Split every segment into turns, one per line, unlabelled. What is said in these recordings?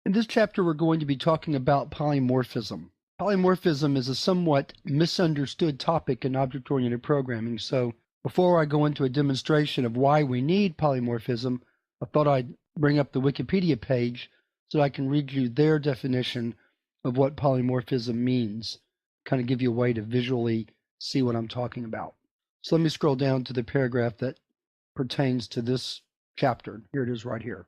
In this chapter, we're going to be talking about polymorphism. Polymorphism is a somewhat misunderstood topic in object-oriented programming, so before I go into a demonstration of why we need polymorphism, I thought I'd bring up the Wikipedia page so I can read you their definition of what polymorphism means, kind of give you a way to visually see what I'm talking about. So let me scroll down to the paragraph that pertains to this chapter. Here it is right here.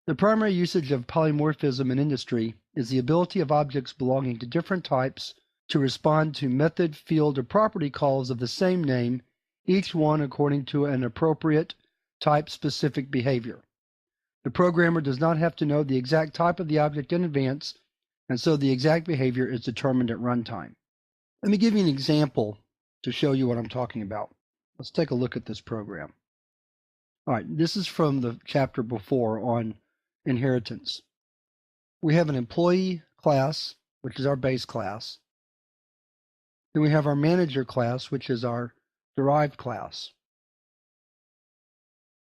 The primary usage of polymorphism in industry is the ability of objects belonging to different types to respond to method, field, or property calls of the same name, each one according to an appropriate type-specific behavior. The programmer does not have to know the exact type of the object in advance, and so the exact behavior is determined at runtime. Let me give you an example to show you what I'm talking about. Let's take a look at this program. All right, this is from the chapter before on inheritance. We have an employee class, which is our base class. Then we have our manager class, which is our derived class.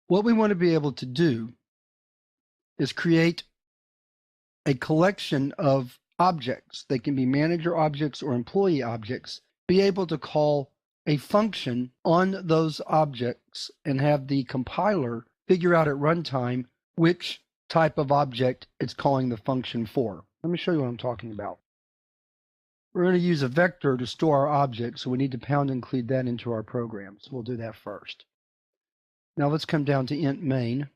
What we want to be able to do is create a collection of objects. They can be manager objects or employee objects. Be able to call a function on those objects and have the compiler figure out at runtime which type of object it's calling the function for. Let me show you what I'm talking about. We're going to use a vector to store our object, so we need to pound include that into our program. So we'll do that first. Now let's come down to int main.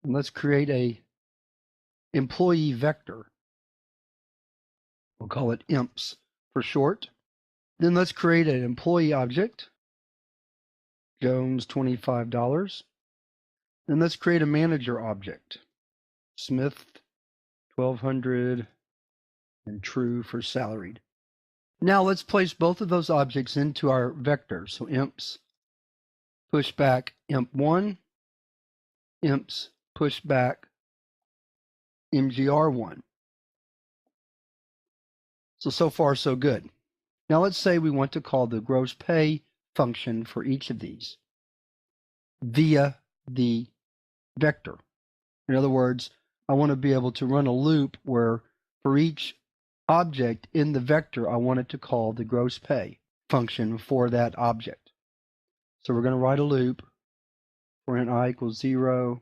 And let's create a employee vector. We'll call it imps for short. Then let's create an employee object. Jones, $25. Then let's create a manager object. Smith, $1,200, and true for salaried. Now let's place both of those objects into our vector. So imps push back imp1, imps push back mgr1. So far so good. Now let's say we want to call the gross pay function for each of these via the vector. In other words, I want to be able to run a loop where for each object in the vector, I want it to call the gross pay function for that object. So we're going to write a loop for int I equals 0,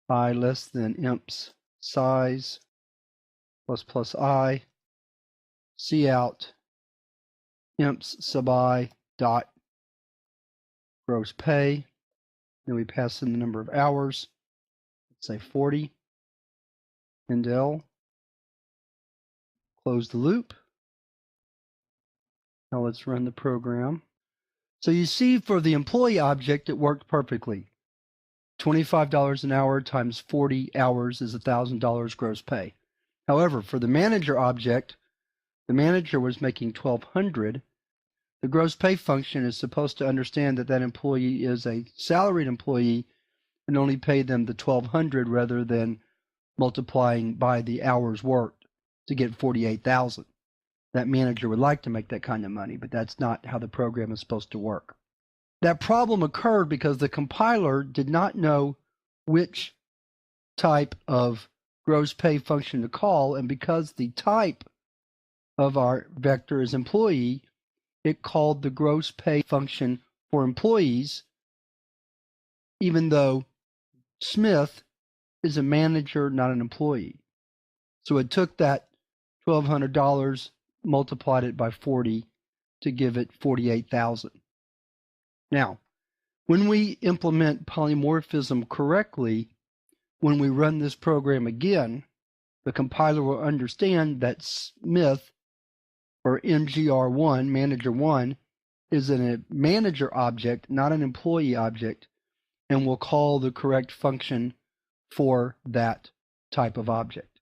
I less than imps size plus I, cout imps sub I dot gross pay. Then we pass in the number of hours. Let's say 40. End L. Close the loop. Now let's run the program. So you see for the employee object, it worked perfectly. $25 an hour times 40 hours is $1,000 gross pay. However, for the manager object, the manager was making $1,200. The gross pay function is supposed to understand that that employee is a salaried employee and only pay them the $1,200 rather than multiplying by the hours worked to get $48,000. That manager would like to make that kind of money, but that's not how the program is supposed to work. That problem occurred because the compiler did not know which type of gross pay function to call, and because the type of our vector is employee, it called the gross pay function for employees, even though Smith is a manager, not an employee. So it took that $1,200, multiplied it by 40 to give it $48,000. Now, when we implement polymorphism correctly, when we run this program again, the compiler will understand that Smith, or mgr1, manager 1, is a manager object, not an employee object, and will call the correct function for that type of object.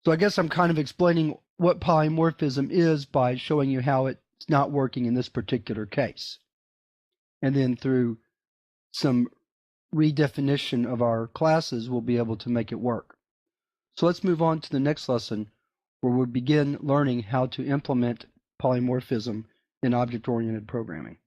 So I guess I'm kind of explaining what polymorphism is by showing you how it's not working in this particular case. And then through some redefinition of our classes, we'll be able to make it work. So let's move on to the next lesson, where we'll begin learning how to implement polymorphism in object-oriented programming.